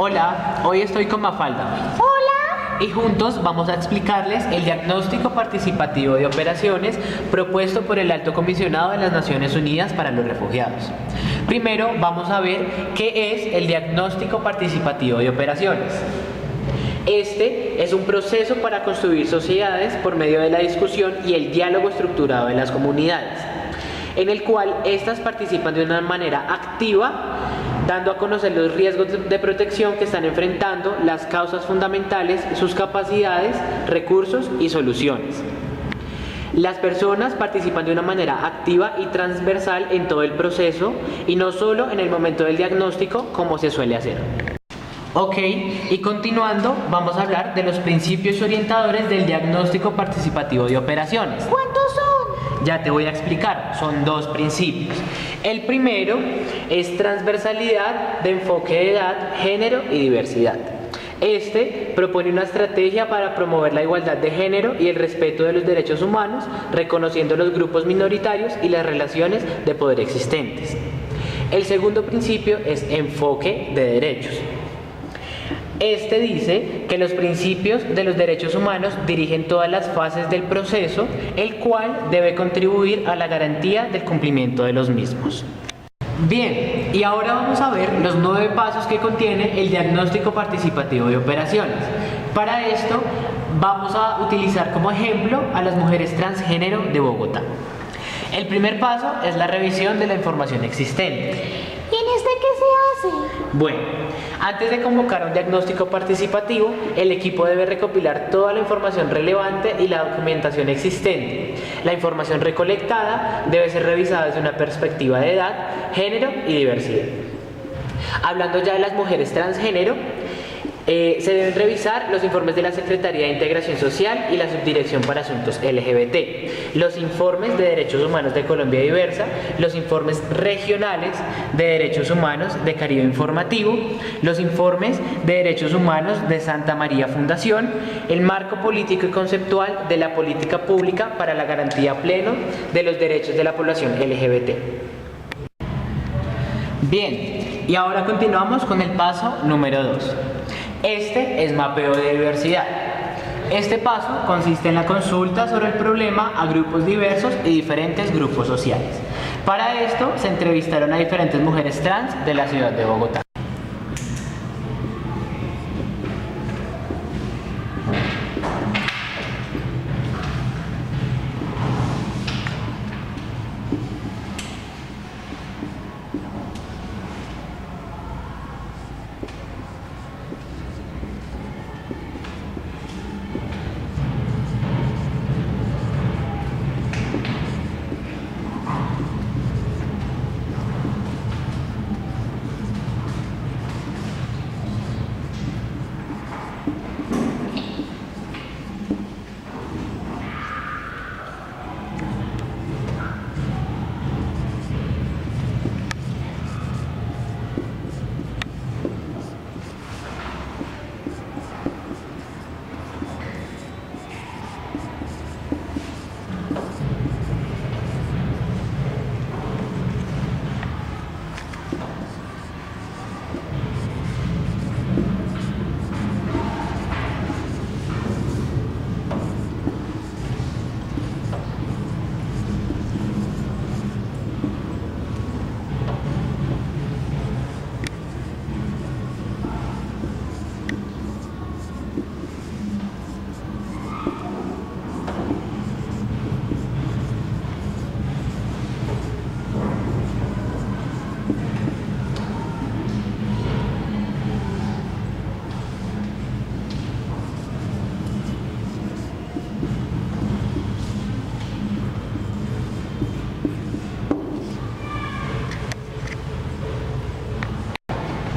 Hola, hoy estoy con Mafalda. Hola. Y juntos vamos a explicarles el diagnóstico participativo de operaciones propuesto por el Alto Comisionado de las Naciones Unidas para los Refugiados. Primero vamos a ver qué es el diagnóstico participativo de operaciones. Este es un proceso para construir sociedades por medio de la discusión y el diálogo estructurado de las comunidades, en el cual éstas participan de una manera activa, dando a conocer los riesgos de protección que están enfrentando, las causas fundamentales, sus capacidades, recursos y soluciones. Las personas participan de una manera activa y transversal en todo el proceso y no solo en el momento del diagnóstico como se suele hacer. Ok, y continuando vamos a hablar de los principios orientadores del diagnóstico participativo de operaciones. ¿Cuántos son? Ya te voy a explicar, son dos principios. El primero es transversalidad de enfoque de edad, género y diversidad. Este propone una estrategia para promover la igualdad de género y el respeto de los derechos humanos, reconociendo los grupos minoritarios y las relaciones de poder existentes. El segundo principio es enfoque de derechos. Este dice que los principios de los derechos humanos dirigen todas las fases del proceso, el cual debe contribuir a la garantía del cumplimiento de los mismos. Bien, y ahora vamos a ver los 9 pasos que contiene el diagnóstico participativo de operaciones. Para esto vamos a utilizar como ejemplo a las mujeres transgénero de Bogotá. El primer paso es la revisión de la información existente. ¿Y en este qué se hace? Bueno, antes de convocar un diagnóstico participativo, el equipo debe recopilar toda la información relevante y la documentación existente. La información recolectada debe ser revisada desde una perspectiva de edad, género y diversidad. Hablando ya de las mujeres transgénero, se deben revisar los informes de la Secretaría de Integración Social y la Subdirección para Asuntos LGBT, los informes de Derechos Humanos de Colombia Diversa, los informes regionales de Derechos Humanos de Caribe Informativo, los informes de Derechos Humanos de Santa María Fundación, el marco político y conceptual de la política pública para la garantía plena de los derechos de la población LGBT. Bien, y ahora continuamos con el paso número 2. Este es mapeo de diversidad. Este paso consiste en la consulta sobre el problema a grupos diversos y diferentes grupos sociales. Para esto se entrevistaron a diferentes mujeres trans de la ciudad de Bogotá.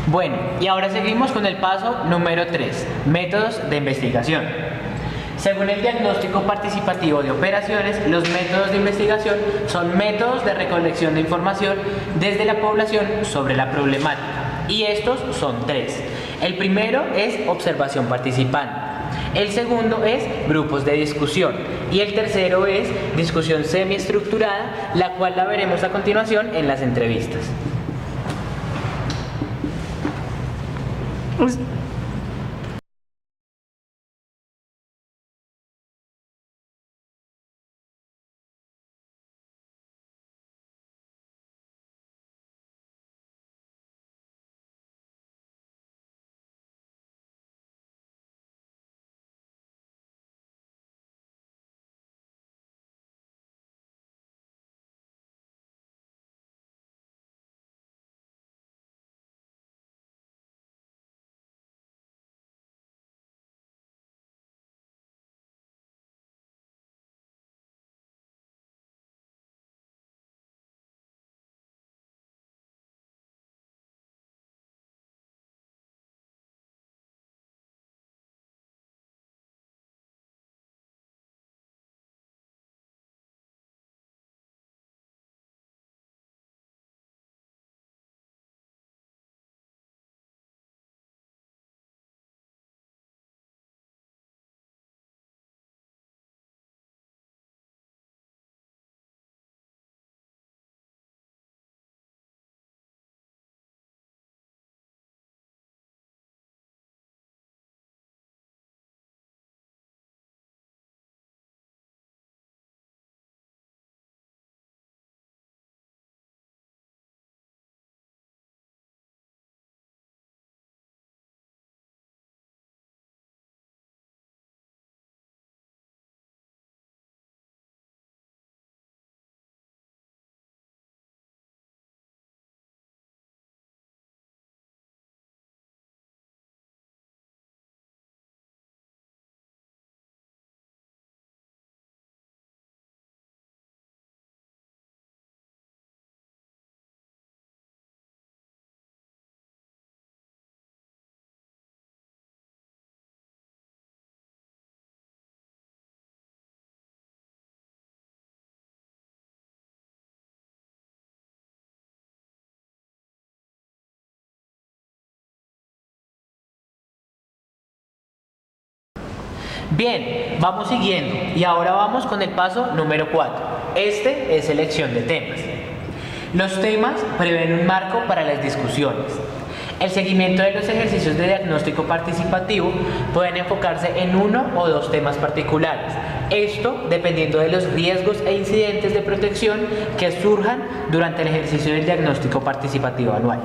Bueno, y ahora seguimos con el paso número 3, métodos de investigación. Según el diagnóstico participativo de operaciones, los métodos de investigación son métodos de recolección de información desde la población sobre la problemática, y estos son 3. El primero es observación participante, el segundo es grupos de discusión y el tercero es discusión semiestructurada, la cual la veremos a continuación en las entrevistas. Bien, vamos siguiendo y ahora vamos con el paso número 4. Este es selección de temas. Los temas prevén un marco para las discusiones. El seguimiento de los ejercicios de diagnóstico participativo pueden enfocarse en uno o dos temas particulares. Esto dependiendo de los riesgos e incidentes de protección que surjan durante el ejercicio del diagnóstico participativo anual.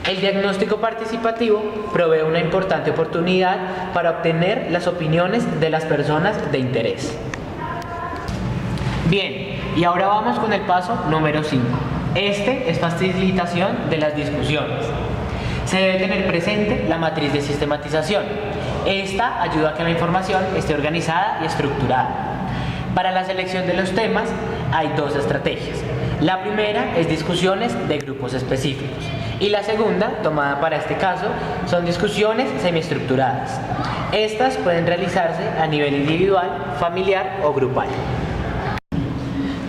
El diagnóstico participativo provee una importante oportunidad para obtener las opiniones de las personas de interés. Bien, y ahora vamos con el paso número 5. Este es facilitación de las discusiones. Se debe tener presente la matriz de sistematización. Esta ayuda a que la información esté organizada y estructurada. Para la selección de los temas hay dos estrategias. La primera es discusiones de grupos específicos y la segunda, tomada para este caso, son discusiones semiestructuradas. Estas pueden realizarse a nivel individual, familiar o grupal.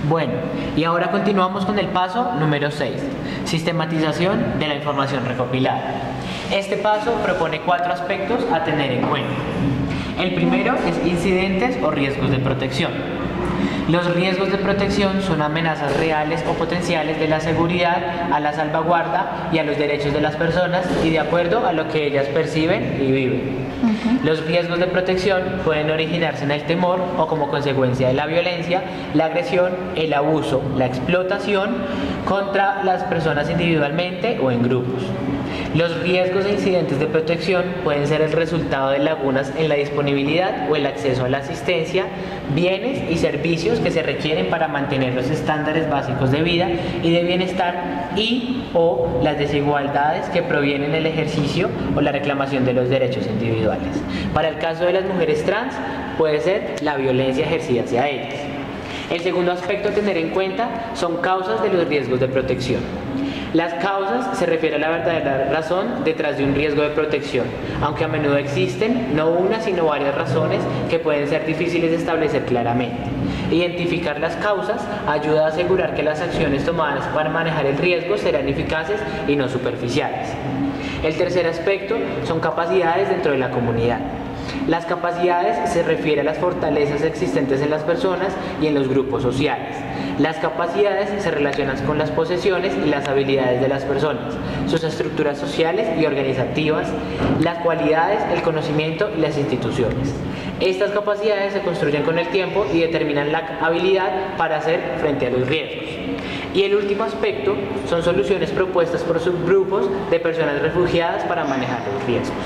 Bueno, y ahora continuamos con el paso número 6, sistematización de la información recopilada. Este paso propone 4 aspectos a tener en cuenta. El primero es incidentes o riesgos de protección. Los riesgos de protección son amenazas reales o potenciales de la seguridad, a la salvaguarda y a los derechos de las personas y de acuerdo a lo que ellas perciben y viven. Los riesgos de protección pueden originarse en el temor o como consecuencia de la violencia, la agresión, el abuso, la explotación contra las personas individualmente o en grupos. Los riesgos e incidentes de protección pueden ser el resultado de lagunas en la disponibilidad o el acceso a la asistencia, bienes y servicios que se requieren para mantener los estándares básicos de vida y de bienestar y o las desigualdades que provienen del ejercicio o la reclamación de los derechos individuales. Para el caso de las mujeres trans puede ser la violencia ejercida hacia ellas. El segundo aspecto a tener en cuenta son causas de los riesgos de protección. Las causas se refieren a la verdadera razón detrás de un riesgo de protección, aunque a menudo existen no una sino varias razones que pueden ser difíciles de establecer claramente. Identificar las causas ayuda a asegurar que las acciones tomadas para manejar el riesgo serán eficaces y no superficiales. El tercer aspecto son capacidades dentro de la comunidad. Las capacidades se refieren a las fortalezas existentes en las personas y en los grupos sociales. Las capacidades se relacionan con las posesiones y las habilidades de las personas, sus estructuras sociales y organizativas, las cualidades, el conocimiento y las instituciones. Estas capacidades se construyen con el tiempo y determinan la habilidad para hacer frente a los riesgos. Y el último aspecto son soluciones propuestas por subgrupos de personas refugiadas para manejar los riesgos.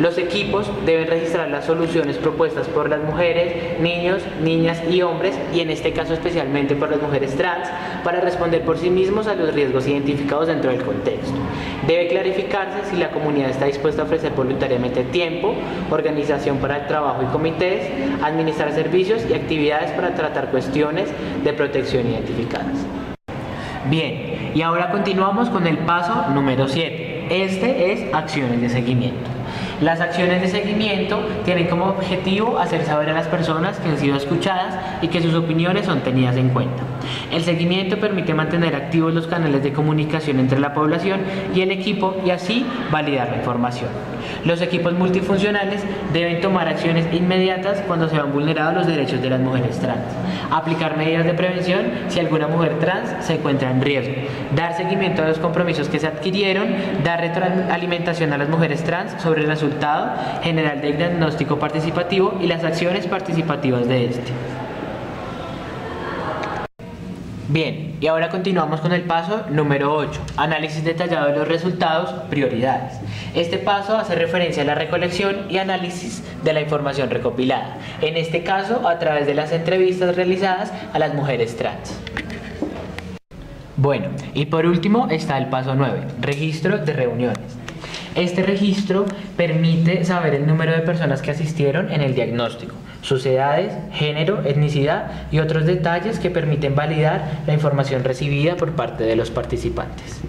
Los equipos deben registrar las soluciones propuestas por las mujeres, niños, niñas y hombres, y en este caso especialmente por las mujeres trans, para responder por sí mismos a los riesgos identificados dentro del contexto. Debe clarificarse si la comunidad está dispuesta a ofrecer voluntariamente tiempo, organización para el trabajo y comités, administrar servicios y actividades para tratar cuestiones de protección identificadas. Bien, y ahora continuamos con el paso número 7. Este es acciones de seguimiento. Las acciones de seguimiento tienen como objetivo hacer saber a las personas que han sido escuchadas y que sus opiniones son tenidas en cuenta. El seguimiento permite mantener activos los canales de comunicación entre la población y el equipo y así validar la información. Los equipos multifuncionales deben tomar acciones inmediatas cuando se van vulnerados los derechos de las mujeres trans, aplicar medidas de prevención si alguna mujer trans se encuentra en riesgo, dar seguimiento a los compromisos que se adquirieron, dar retroalimentación a las mujeres trans sobre el resultado general del diagnóstico participativo y las acciones participativas de este. Bien, y ahora continuamos con el paso número 8, análisis detallado de los resultados, prioridades. Este paso hace referencia a la recolección y análisis de la información recopilada, en este caso a través de las entrevistas realizadas a las mujeres trans. Bueno, y por último está el paso 9, registro de reuniones. Este registro permite saber el número de personas que asistieron en el diagnóstico, sus edades, género, etnicidad y otros detalles que permiten validar la información recibida por parte de los participantes.